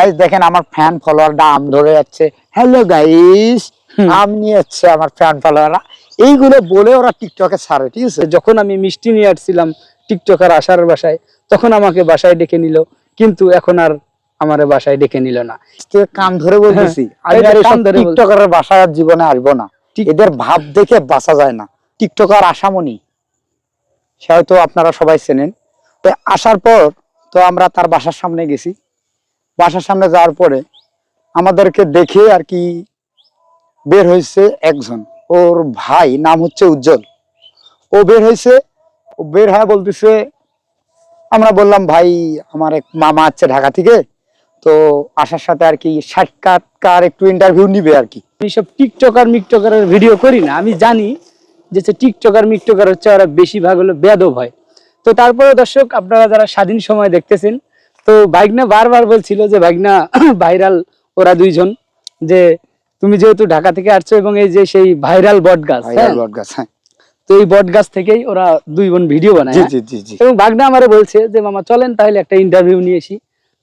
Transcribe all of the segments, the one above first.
Guys দেখেন আমার fan ফলোয়াররা আম ধরে যাচ্ছে, হ্যালো গাইস আম নিয়ে যাচ্ছে আমার ফ্যান ফলোয়াররা, এইগুলো বলে ওরা টিকটকে ছাড়ে। ঠিক আছে, যখন আমি মিষ্টি নিয়ে আসছিলাম টিকটকার আসার বাসায়, তখন আমাকে বাসায় ডেকে নিল, কিন্তু এখন আর আমার বাসায় ডেকে নিল না। কান ধরে বলতেছি আমি এই যে আর কান এসব ধরে টিকটকারের বাসায় আর জীবনে আসবো না। এদের ভাব দেখে বাঁচা যায় না। টিকটকার আশামণি, সে হয়তো আপনারা সবাই চেনেন। তো আসার পর তো আমরা তার বাসার সামনে গেছি। বাসার সামনে যাওয়ার পরে আমাদেরকে দেখে আর কি বের হয়েছে একজন, ওর ভাই নাম হচ্ছে উজ্জ্বল। ও বের হয়েছে, ও বের হয়ে বলতেছে, আমরা বললাম ভাই আমার এক মামা আছে ঢাকা থেকে, তো আসার সাথে আর কি সাক্ষাৎকার একটু ইন্টারভিউ নিবে আর কি। আমি সব টিকটকার মিকটকারের ভিডিও করি না, আমি জানি যে টিকটকার মিকটকার হচ্ছে ওরা বেশিরভাগ হলো বেয়াদব হয়। তো তারপরে দর্শক আপনারা যারা স্বাধীন সময় দেখতেছেন, তো ভাইগনা বারবার বলছিল যে ভাইগনা ভাইরাল ওরা দুইজন, যে তুমি যেহেতু ঢাকা থেকে আসছো এবং এই যে সেই ভাইরাল বট গাছ, তো এই বট গাছ থেকেই ওরা দুই বোন ভিডিও বানায়। এবং ভাগনা আমারে বলছে যে মামা চলেন তাহলে একটা ইন্টারভিউ নিয়ে আসি।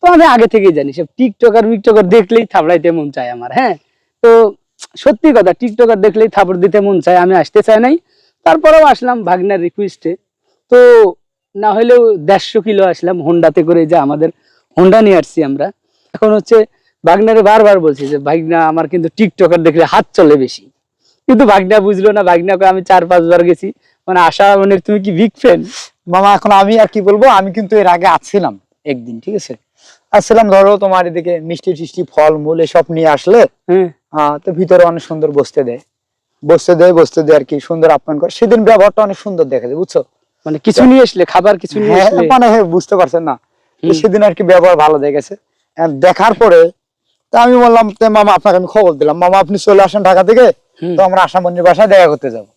তো আমি আগে থেকেই জানি সব টিকটকার মিকটকার দেখলেই থাপড়াইতে মন চায় আমার। হ্যাঁ, তো সত্যি কথা, টিকটকার দেখলেই থাপড় দিতে মন চায়, আমি আসতে চাই নাই। তারপরেও আসলাম ভাগনার রিকোয়েস্টে। তো না হলেও 150 কিলো আসলাম হোন্ডাতে করে, যে আমাদের হোন্ডা নিয়ে আসছি আমরা। এখন হচ্ছে ভাগনারে বারবার বলছি যে ভাগনা আমার কিন্তু টিকটকার দেখলে হাত চলে বেশি, কিন্তু ভাগনা বুঝলো না। ভাগনাকে আমি 4-5 বার গেছি, মানে আশা মানে তুমি কি বিগ ফ্যান মামা। এখন আমি আর কি বলবো, আমি কিন্তু এর আগে আসছিলাম একদিন। ঠিক আছে, আসছিলাম ধরো তোমার এদিকে মিষ্টি টিষ্টি ফল মূল এসব নিয়ে আসলে, তো ভিতরে অনেক সুন্দর বসতে দেয় আর কি, সুন্দর আপ্যায়ন করে। সেদিন ব্যবহারটা অনেক সুন্দর দেখা যায়, বুঝছো? মানে কিছু নিয়ে আসলে খাবার কিছু নিয়ে আসলে মানে বুঝতে পারছেন না, সেদিন আর কি ব্যবহার ভালো দেখেছে। দেখার পরে তা আমি বললাম মামা আপনাকে আমি খবর দিলাম, মামা আপনি চলে আসেন ঢাকা থেকে, তো আমরা আশামণির বাসায় দেখা করতে যাবো।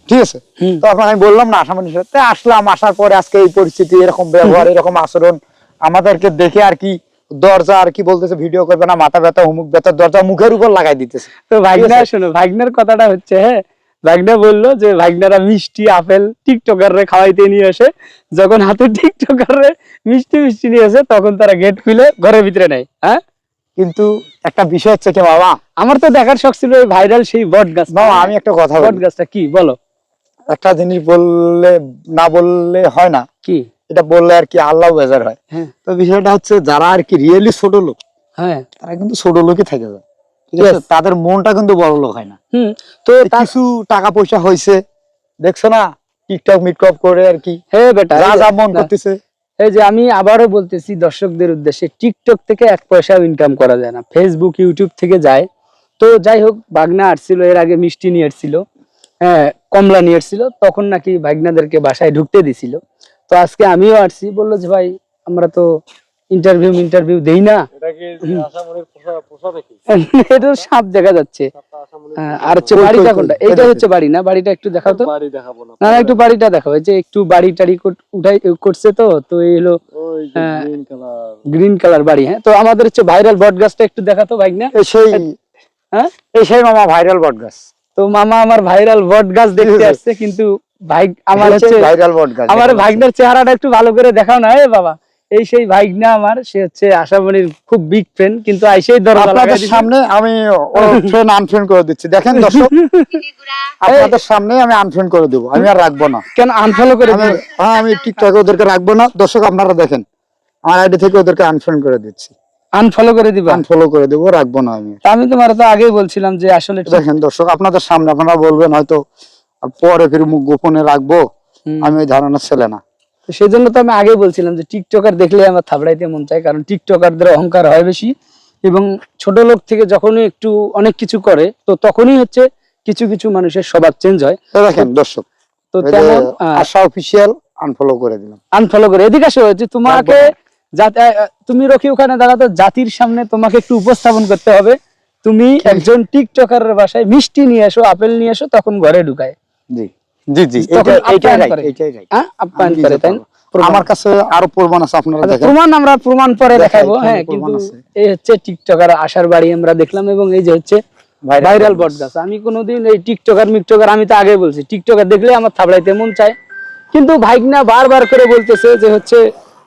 ঠিক আছে, তো আপনার আমি বললাম না আশামণির সাথে আসলাম। আসার পরে আজকে এই পরিস্থিতি, এরকম ব্যবহার, এরকম আচরণ, আমাদেরকে দেখে আর কি দরজা আর কি বলতেছে ভিডিও করবে না, মাথা ব্যথা অমুক ব্যথা, দরজা মুখের উপর লাগাই দিতেছে। তো ভাগনা শোনো, ভাগনার কথাটা হচ্ছে, হ্যাঁ ভাগনা বললো যে ভাগনারা মিষ্টি আপেল টিকটকার রে খাওয়াইতে নিয়ে আসে, যখন হাতে টিকটকার রে মিষ্টি মিষ্টি নিয়ে আসে তখন তারা গেট খুলে ঘরের ভিতরে নেয়। হ্যাঁ, কিন্তু একটা বিষয় হচ্ছে কি বাবা, আমার তো দেখার শখ ছিল ভাইরাল সেই বট গাছ। বাবা আমি একটা কথা বলি, বট গাছটা কি বলো? একটা জিনিস বললে না বললে হয় না, কি এটা বললে আর কি আল্লাহ বেজার হয়। তো বিষয়টা হচ্ছে যারা আর কি রিয়েলি ছোট লোক, হ্যাঁ তারা কিন্তু ছোট লোকই থেকে যায়। ঠিক আছে, তাদের মনটা কিন্তু বড় লোক হয় না। তো কিছু টাকা পয়সা হয়েছে, দেখছো না টিকটক মিটকপ করে আর কি, হ্যাঁ বেটা যা যা মন করতেছে। এই যে আমি আবারও বলতেছি দর্শকদের উদ্দেশ্যে, টিকটক থেকে 1 পয়সাও ইনকাম করা যায় না, ফেসবুক ইউটিউব থেকে যায়। তো যাই হোক, ভাগনা আসছিল এর আগে মিষ্টি নিয়ে আসছিল, হ্যাঁ কমলা নিয়ে আসছিল, তখন নাকি ভাগনাদেরকে বাসায় ঢুকতে দিছিল। তো আজকে আমিও আসছি, বললো যে ভাই আমরা তো ইন্টারভিউ দেই না। এটা সাপ দেখা যাচ্ছে। আর হচ্ছে বাড়িটা কোনটা? এইটা হচ্ছে বাড়ি না? বাড়িটা একটু দেখাও তো। না না, একটু বাড়িটা দেখাও। এই যে একটু বাড়ি টাড়ি উঠাই করছে, তো এই হলো গ্রিন কালার বাড়ি। হ্যাঁ, তো আমাদের হচ্ছে ভাইরাল বট গাছটা একটু দেখাতো ভাগনা। এই সেই মামা ভাইরাল বট গাছ। তো মামা আমার ভাইরাল বট গাছ দেখতে আসছে, কিন্তু ভাই আমার হচ্ছে ভাইরাল বট গাছ, আমার ভাগনার চেহারাটা একটু ভালো করে দেখাও না। এ বাবা, এই সেই ভাগনা আমার, সে হচ্ছে আশামণির খুব বিগ ফ্যান, কিন্তু আইসেই দরজা লাগাই দিছে। সামনে আমি ফ্রেন্ড আনফ্রেন্ড করে দিচ্ছি, দেখেন দর্শক আপনাদের সামনে আমি আনফ্রেন্ড করে দেবো, আমি আর রাখবো না। কেন আনফলো করে দিবেন? হ্যাঁ, আমি টিকটকে ওদেরকে রাখবো না। দর্শক আপনারা দেখেন, আমার আইডি থেকে ওদেরকে আনফ্রেন্ড করে দিচ্ছি। আনফলো করে দিবা? আনফলো করে দেবো, রাখবো না আমি। আমি তোমার তো আগেই বলছিলাম যে আসলে দেখেন দর্শক আপনাদের সামনে, আপনারা বলবেন হয়তো পরে ফিরে মুখ গোপনে রাখবো, আমি ওই ধারণার ছেলে না। সেই জন্য তো আমি আগেই বলছিলাম যে টিকটকার দেখলে আমার থাবড়াইতে মন চায়, কারণ টিকটকারদের অহংকার হয় বেশি, এবং ছোট লোক থেকে যখনই একটু অনেক কিছু করে, তো তখনই হচ্ছে কিছু কিছু মানুষের স্বভাব চেঞ্জ হয়। দেখেন দর্শক, তো তেমন আশা অফিসিয়াল আনফলো করে দিলাম। আনফলো করে এদিকে আসো, যে তোমাকে তুমি রকি ওখানে দাঁড়াতো, জাতির সামনে তোমাকে একটু উপস্থাপন করতে হবে। তুমি একজন টিকটকারের বাসায় মিষ্টি নিয়ে এসো, আপেল নিয়ে এসো, তখন ঘরে ঢুকায়। জি জি জি, এইটাই রাইট। আপ্যায়ন করে, তাই না? আমার কাছে আরো প্রমাণ আছে, আপনারা দেখেন। আমরা প্রমাণ পরে দেখাবো। হ্যাঁ, কিন্তু এই হচ্ছে টিকটকার আসার বাড়ি আমরা দেখলাম, এবং এই যে হচ্ছে ভাইরাল বট গাছ। আমি কোনোদিন এই টিকটকার মিকটকার, আমি তো আগে বলছি টিকটকার দেখলে আমার থাবড়াইতে মন চায়, কিন্তু ভাইগনা বারবার করে বলতেছে যে হচ্ছে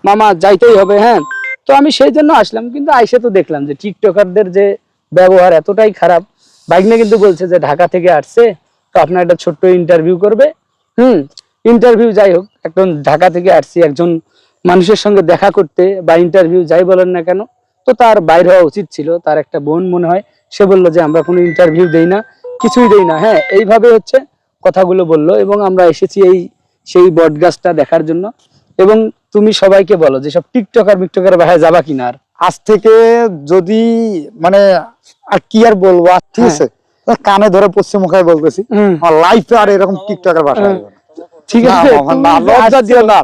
মামা যাইতেই হবে। হ্যাঁ, তো আমি সেই জন্য আসলাম, কিন্তু আইসে তো দেখলাম যে টিকটকারদের যে ব্যবহার এতটাই খারাপ। ভাগ্নে কিন্তু বলছে যে ঢাকা থেকে আসছে, তো আপনার একটা ছোট্ট ইন্টারভিউ করবে। ইন্টারভিউ যাই হোক, একজন ঢাকা থেকে আসছি একজন মানুষের সঙ্গে দেখা করতে বা ইন্টারভিউ যাই বলেন না কেন, তো তার বাইরে হওয়া উচিত ছিল। তার একটা বোন মনে হয়, সে বললো যে আমরা কোনো ইন্টারভিউ দেই না, কিছুই দেই না। হ্যাঁ, এইভাবে হচ্ছে কথাগুলো বললো, এবং আমরা এসেছি সেই বট গাছটা দেখার জন্য। এবং তুমি সবাইকে বলো যে সব টিকটকার মিকটকার বাসায় যাবা কিনা। আর আজ থেকে যদি মানে আর কি আর বলবো, আর ঠিক আছে কানে ধরে পশ্চিম মুখে বলতেছি, আমার লাইফে আর এরকম টিকটকের বাসা আসবে না। ঠিক না, আছে, মোহন, না, লজ্জা দিও না।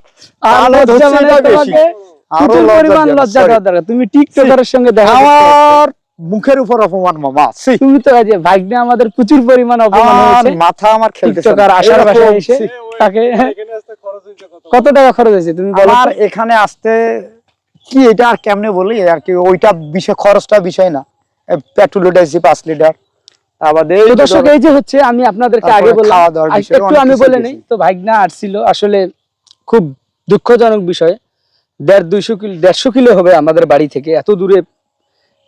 আর আলো লজ্জা ধরছে মানে এটা বেশি। তোমাকে আরো প্রচুর লজ্জা পরিমাণ দিও না, লজ্জা sorry। দেওয়া দরকার। তুমি টিকটকারের সঙ্গে দেখা করতে যাচ্ছ। আমার মুখের উপর অপমান মামা, ছি। তুমি তো আজ ভাগ্নে আমাদের প্রচুর পরিমাণ অপমান আমার হয়েছে। মাথা আমার খেলতেছে না। টিকটকার আসার এরকম, বাসায় এসে ছি। তাকে কত টাকা খরচ হয়েছে তুমি বলো আমার তো? এখানে আসতে কি এটা আর কেমনে বলি আর কি, ওইটা বিষয়, খরচটা বিষয় না। পেট্রোল উঠাইছি 5 লিটার। আমাদের তো দর্শক, এই যে হচ্ছে আমি আপনাদেরকে আগে তারপরে বললাম, খাওয়া দাওয়ার বিষয়, একটু অনেক আমি কিছু বলে গেছে। নেই। তো ভাগ্না আসছিল, আসলে খুব দুঃখজনক বিষয়। 150 কিলো হবে আমাদের বাড়ি থেকে, এত দূরে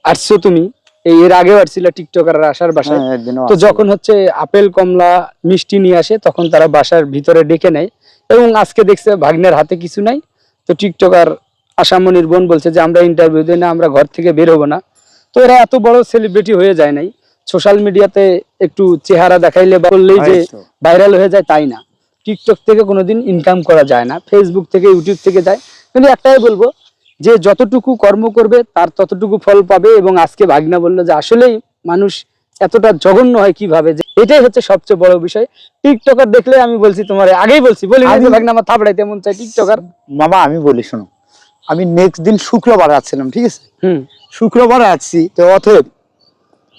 আসছো তুমি। এর আগেও আসছিল টিকটকার আসার বাসায়। হ্যাঁ, একদিনও তো আসছিল। যখন হচ্ছে আপেল কমলা মিষ্টি নিয়ে আসে, তখন তারা বাসার ভিতরে ডেকে নেয়। এবং আজকে দেখছে ভাগ্নের হাতে কিছু নাই। তো টিকটকার আশামনির বোন বলছে যে আমরা ইন্টারভিউ দিই না, আমরা ঘর থেকে বের হবো না। তো এরা এত বড় সেলিব্রিটি হয়ে যায় নাই। সোশ্যাল মিডিয়াতে একটু চেহারা দেখাইলে বা বললেই যে হয়তো। ভাইরাল হয়ে যায় তাই না। টিকটক থেকে কোনোদিন ইনকাম করা যায় না, ফেসবুক থেকে ইউটিউব থেকে যায়। কিন্তু একটাই বলবো, যে যতটুকু কর্ম করবে তার ততটুকু ফল পাবে। এবং আজকে ভাগ্না বললো যে আসলেই মানুষ এতটা জঘন্য হয় কিভাবে, যে এটাই হচ্ছে সবচেয়ে বড় বিষয়। টিকটকার দেখলে আমি বলছি, তোমার আগেই বলছি, বলি না যে আমি- ভাগ্না আমার থাপড়াইতে মন চাই টিকটকার। মামা আমি বলি শোনো, আমি নেক্সট দিন শুক্রবার আসছিলাম, ঠিক আছে, হুম শুক্রবার আসছি। তো অতএব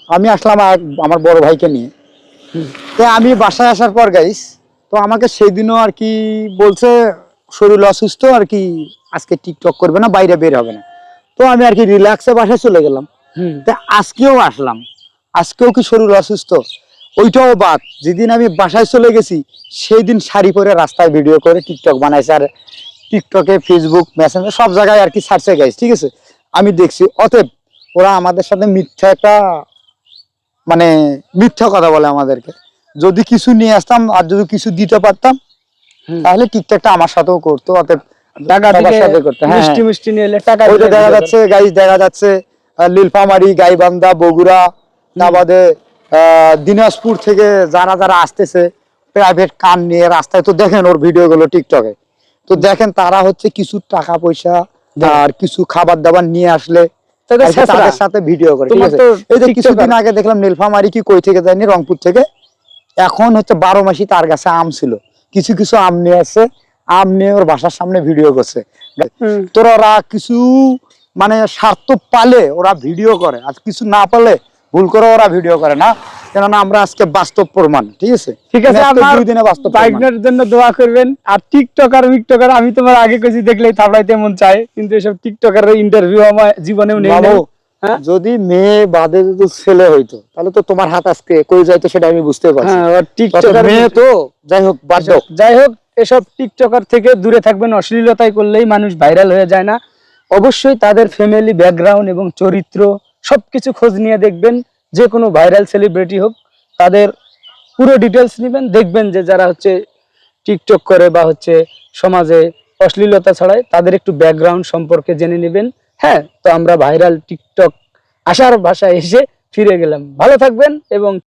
আমি আসলাম আমার বড় ভাইকে নিয়ে। তো আমি বাসায় আসার পর গাইস, তো আমাকে সেই দিনও আর কি বলছে শরীর অসুস্থ আর কি, আজকে টিকটক করবে না, বাইরে বের হবে না। তো আমি আর কি রিল্যাক্সে বাসায় চলে গেলাম। হুম তা আজকেও আসলাম, আজকেও কি শরীর অসুস্থ, ওইটাও বাদ। যেদিন আমি বাসায় চলে গেছি সেই দিন শাড়ি পরে রাস্তায় ভিডিও করে টিকটক বানাইছে। আর টিকটকে, ফেসবুক, মেসেঞ্জার সব জায়গায় আর কি ছাড়ছে গাইস, ঠিক আছে, আমি দেখছি। অতএব ওরা আমাদের সাথে মিথ্যা একটা মানে মিথ্যা কথা বলে আমাদেরকে। যদি কিছু নিয়ে আসতাম আর যদি কিছু দিতে পারতাম, হুম। তাহলে টিকটকটা আমার সাথেও করতো। অতএব টাকা সবার দিলে, সাথে করতো। হ্যাঁ, মিষ্টি মিষ্টি নিয়ে এলে টাকা ওই যে দিলে দেখা ভিডিও যাচ্ছে গাইস, দেখা যাচ্ছে নীলফামারী, গাইবান্ধা, বগুড়া, তা বাদে দিনাজপুর থেকে যারা যারা আসতেছে প্রাইভেট কার নিয়ে রাস্তায়, তো দেখেন ওর ভিডিও গুলো টিকটকে, তো দেখেন তারা হচ্ছে কিছু টাকা পয়সা আর কিছু খাবার দাবার নিয়ে আসলে তাদের আর কি ছেঁচড়া। তাদের সাথে ভিডিও করে, ঠিক তোমার আছে। তো এই যে টিকটকার। কিছুদিন আগে দেখলাম নীলফামারী কি কই থেকে যায়নি, রংপুর থেকে, এখন হচ্ছে 12 মাসি তার কাছে আম ছিল, কিছু কিছু আম নিয়ে আসছে, আম নিয়ে ওর বাসার সামনে ভিডিও করছে। হুম। তোরা ওরা কিছু মানে স্বার্থ পালে ওরা ভিডিও করে, আর কিছু না পালে ভুল করে ওরা ভিডিও করে না। কেননা আমরা আজকে বাস্তব প্রমাণ, ঠিক আছে। ঠিক আছে, আমি আজকে আমার 2 দিনে বাস্তব প্রমাণ। ভাগ্নের জন্য দোয়া করবেন। আর টিকটকার মিকটকার আমি তোমার আগে কইছি, দেখলেই থাপড়াইতে মন চায়, কিন্তু এসব টিকটকারের ইন্টারভিউ আমার জীবনেও নেই বাবু, নাই। হ্যাঁ যদি মেয়ে বাদে যদি ছেলে হইতো তাহলে তো তোমার হাত আজকে কই যাইতো সেটা আমি বুঝতে পারছি। হ্যাঁ, ওর তত টিকটকার মেয়ে তো যাই হোক বাদ দাও। যাই হোক, এসব টিকটকার থেকে দূরে থাকবেন। অশ্লীলতাই করলেই মানুষ ভাইরাল হয়ে যায় না। অবশ্যই তাদের ফ্যামিলি ব্যাকগ্রাউন্ড এবং চরিত্র সবকিছু খোঁজ নিয়ে দেখবেন। যে কোনো ভাইরাল সেলিব্রিটি হোক, তাদের পুরো ডিটেলস নেবেন, দেখবেন যে যারা হচ্ছে টিকটক করে বা হচ্ছে সমাজে অশ্লীলতা ছড়ায়, তাদের একটু ব্যাকগ্রাউন্ড সম্পর্কে জেনে নেবেন। হ্যাঁ, তো আমরা ভাইরাল টিকটক আসার ভাষায় এসে ফিরে গেলাম। ভালো থাকবেন এবং